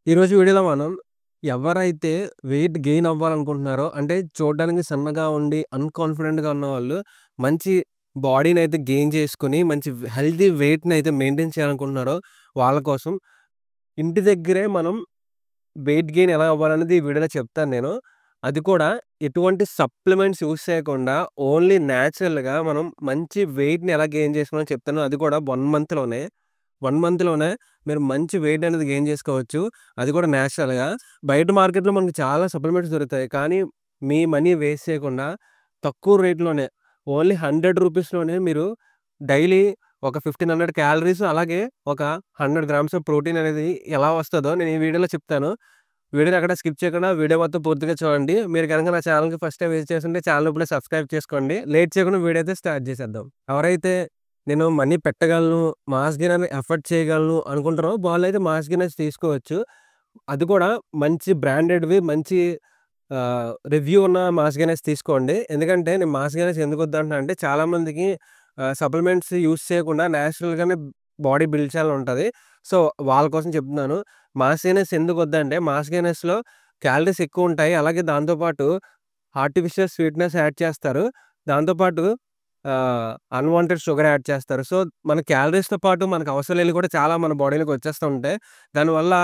ఈరోజు వీడియోలో మనం ఎవరైతే వెయిట్ గెయిన్ అవ్వాలనుకుంటున్నారో, అంటే చూడడానికి సన్నగా ఉండి అన్‌కాన్ఫిడెంట్‌గా ఉన్నవాళ్ళు, మంచి బాడీనైతే గెయిన్ చేసుకొని, మంచి హెల్తీ వెయిట్‌నైతే మెయింటైన్ చేయాలనుకుంటున్నారో, వాళ్ళ కోసం ఇంటి దగ్గరే మనం వెయిట్ గెయిన్ ఎలా అవ్వాలనేది ఈ వీడియోలో చెప్తాను నేను. అది కూడా ఎటువంటి సప్లిమెంట్స్ యూజ్ చేయకుండా ఓన్లీ నేచురల్‌గా మనం మంచి వెయిట్‌ని ఎలా గెయిన్ చేసుకోవాలో చెప్తాను. అది కూడా 1 మంత్‌లోనే. 1 మంత్‌లోనే మీరు మంచి వెయిట్ అనేది గెయిన్ చేసుకోవచ్చు. అది కూడా నేచురల్‌గా. బయట మార్కెట్‌లో మనకు చాలా సప్లిమెంట్స్ దొరుకుతాయి. కానీ మీ మనీ వేస్ట్ చేయకుండా తక్కువ రేట్‌లోనే ఓన్లీ రూ. 100 మీరు డైలీ ఒక 1500 క్యాలరీస్ అలాగే ఒక 100 గ్రామ్స్ ఆఫ్ ప్రోటీన్ అనేది ఎలా వస్తదో నేను ఈ వీడియోలో చెప్తాను. వీడియోని ఎక్కడ స్కిప్ చేయకుండా వీడియో మొత్తం పూర్తిగా చూడండి. మీరు గనుక నా ఛానెల్‌కి ఫస్ట్ టైమ్ విజిట్ చేస్తుంటే ఛానెల్ ఇప్పుడే సబ్స్క్రైబ్ చేసుకోండి. లేట్ చేయకుండా వీడియో అయితే స్టార్ట్ చేసేద్దాం. ఎవరైతే నేను మనీ పెట్టగలను, మాస్ గెయిన్ అని ఎఫర్ట్ చేయగలను అనుకుంటారో వాళ్ళైతే మాస్ గెయినర్స్ తీసుకోవచ్చు. అది కూడా మంచి బ్రాండెడ్‌వి మంచి రివ్యూ ఉన్న మాస్ గెయినర్స్ తీసుకోండి. ఎందుకంటే నేను మాస్ గెయినర్స్ ఎందుకు వద్దంటున్నా అంటే చాలామందికి సప్లిమెంట్స్ యూజ్ చేయకుండా నేచురల్‌గానే బాడీ బిల్డ్ చేయాలని ఉంటది. సో, వాళ్ళ కోసం చెప్తున్నాను. మాస్ గెయినర్స్ ఎందుకు వద్దంటే మాస్ గెయినర్స్‌లో క్యాలరీస్ ఎక్కువుంటాయి. అలాగే దాంతో పాటు ఆర్టిఫిషియల్ స్వీట్‌నెస్ యాడ్ చేస్తారు. దాంతో పాటు అన్‌వాంటెడ్ షుగర్ యాడ్ చేస్తారు. సో, మన క్యాలరీస్‌తో పాటు మనకు అవసరం లేనివి కూడా చాలా మన బాడీలోకి వచ్చేస్తూ ఉంటాయి. దానివల్ల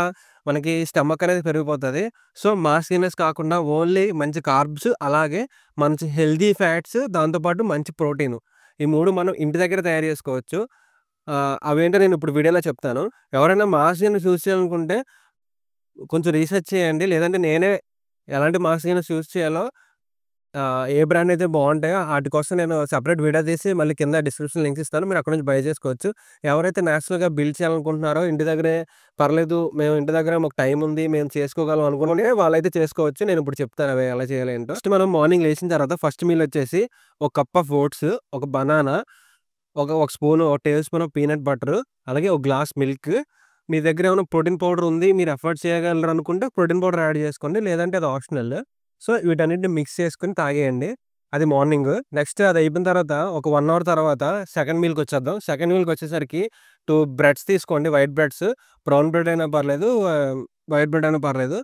మనకి స్టమక్ అనేది పెరిగిపోతది. సో, మాస్ గెయినర్స్ కాకుండా ఓన్లీ మంచి కార్బ్స్ అలాగే మంచి హెల్తీ ఫ్యాట్స్ దాంతో పాటు మంచి ప్రోటీను. ఈ 3 మనం ఇంటి దగ్గర తయారు చేసుకోవచ్చు. అవేంటో నేను ఇప్పుడు వీడియోలో చెప్తాను. ఎవరైనా మాస్ గెయినర్స్ యూజ్ చేయాలనుకుంటే కొంచెం రీసెర్చ్ చేయండి. లేదంటే నేనే ఎలాంటి మాస్ గెయినర్స్ యూజ్ చేయాలో ఏ బ్రాండ్ అయితే బావుంటాయో ఆటి కోసం నేను సెపరేట్ వీడియో తీసి మళ్ళీ కింద డిస్క్రిప్షన్ లింక్స్ ఇస్తాను. మీరు అక్కడి నుంచి బై చేసుకోవచ్చు. ఎవరైతే నేచురల్‌గా బిల్డ్ చేయాలనుకుంటున్నారో ఇంటి దగ్గరే పర్లేదు మేము ఇంటి దగ్గర మాకు టైం ఉంది. మేము చేసుకోగలం అనుకునే వాళ్ళైతే చేసుకోవచ్చు. నేను ఇప్పుడు చెప్తాను అవి ఎలా చేయాలో ఏంటో. ఫస్ట్ మనం మార్నింగ్ లేచిన తర్వాత ఫస్ట్ మీల్ వచ్చేసి ఒక కప్ ఆఫ్ ఓట్స్, ఒక బనానా, ఒక స్పూను, ఒక table spoon of peanut butter, అలాగే ఒక గ్లాస్ మిల్క్. మీ దగ్గర ఏమైనా ప్రోటీన్ పౌడర్ ఉంది. మీరు ఎఫర్ట్ చేయగలరు అనుకుంటే ప్రోటీన్ పౌడర్ యాడ్ చేసుకోండి. లేదంటే అది ఆప్షనల్. సో, వీటన్నిటిని మిక్స్ చేసుకొని తాగేయండి. అది మార్నింగు. నెక్స్ట్ అది అయిపోయిన తర్వాత ఒక 1 అవర్ తర్వాత సెకండ్ మీల్‌కొచ్చేద్దాం. సెకండ్ మీల్‌కొచ్చేసరికి 2 బ్రెడ్స్ తీసుకోండి. White breads. బ్రౌన్ బ్రెడ్ అయినా పర్లేదు. వైట్ బ్రెడ్ అయినా పర్లేదు.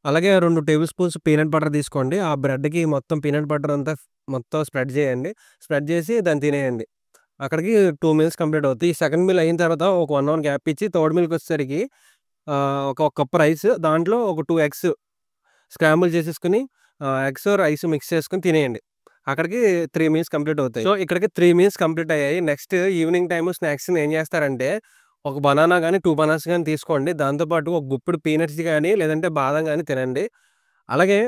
అలాగే 2 టేబుల్ స్పూన్స్ పీనట్ బటర్ తీసుకోండి. ఆ బ్రెడ్‌కి మొత్తం పీనట్ బటర్ అంతా మొత్తం స్ప్రెడ్ చేయండి. స్ప్రెడ్ చేసి దాన్ని తినేయండి. అక్కడికి 2 మీల్స్ కంప్లీట్ అవుతాయి. ఈ సెకండ్ మీల్ అయిన తర్వాత ఒక 1 అవర్ గ్యాప్ ఇచ్చి థర్డ్ మీల్‌కొచ్చేసరికి ఒక కప్ రైస్ దాంట్లో ఒక 2 ఎగ్స్ స్క్రాంబుల్ చేసేసుకొని ఎగ్స్, రైస్ మిక్స్ చేసుకొని తినేయండి. అక్కడికి 3 మీల్స్ కంప్లీట్ అవుతాయి. సో, ఇక్కడికి 3 మీల్స్ కంప్లీట్ అయ్యాయి. నెక్స్ట్ ఈవినింగ్ టైమ్ స్నాక్స్‌ని ఏం చేస్తారంటే ఒక బనానా గాని, 2 బనానాస్ గాని తీసుకోండి. దాంతో పాటు ఒక గుప్పెడు పీనట్స్ గాని, లేదంటే బాదం గాని తినండి. అలాగే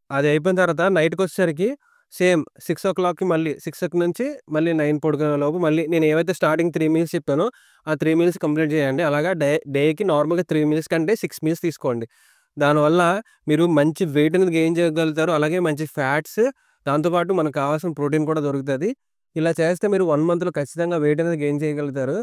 అది అయిపోయిన తర్వాత నైట్‌కొచ్చేసరికి సేమ్ 6:00కి మళ్ళీ 6 నుంచి మళ్ళీ 9 పడుకునే లోపు మళ్ళీ నేను ఏవైతే స్టార్టింగ్ 3 మీల్స్ చెప్పానో, ఆ 3 మీల్స్ కంప్లీట్ చేయండి. అలాగా డేకి నార్మల్‌గా 3 మీల్స్ కంటే 6 మీల్స్ తీసుకోండి. దానివల్ల మీరు మంచి వెయిట్ అనేది గెయిన్ చేయగలుగుతారు. అలాగే మంచి ఫ్యాట్స్ దాంతో పాటు మనకు కావాల్సిన ప్రోటీన్ కూడా దొరుకుతది. ఇలా చేస్తే మీరు 1 మంత్‌లో ఖచ్చితంగా వెయిట్ అనేది గెయిన్ చేయగలుగుతారు.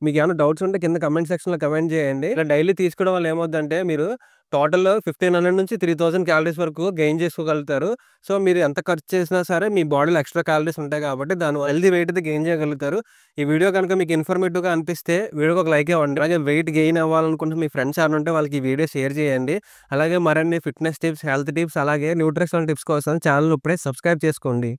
మీకేమైనా డౌట్స్ ఉంటే కింద కామెంట్ సెక్షన్‌లో కామెంట్ చేయండి. ఇలా డైలీ తీసుకోవడం వల్ల ఏమవుద్దంటే మీరు టోటల్ 1500 నుంచి 3000 క్యాలరీస్ వరకు గెయిన్ చేసుకోగలుగుతారు. సో, మీరు ఎంత ఖర్చు చేసినా సరే మీ బాడీలో ఎక్స్‌ట్రా క్యాలరీస్ ఉంటాయి కాబట్టి దానివల్ల హెల్తీ వెయిట్ అయితే గెయిన్ చేయగలుగుతారు. ఈ వీడియో గనుక మీకు ఇన్ఫర్మేటివ్‌గా అనిపిస్తే వీడియోకి ఒక లైక్ ఇవ్వండి. అలాగే వెయిట్ గెయిన్ అవ్వాలనుకుంటే మీ ఫ్రెండ్స్ ఎవరైనా ఉంటే వాళ్ళకి ఈ వీడియో షేర్ చేయండి. అలాగే మరిన్ని ఫిట్‌నెస్ టిప్స్, హెల్త్ టిప్స్ అలాగే న్యూట్రిషనల్ టిప్స్ కోసం ఛానెల్ ఇప్పుడే సబ్స్క్రైబ్ చేసుకోండి.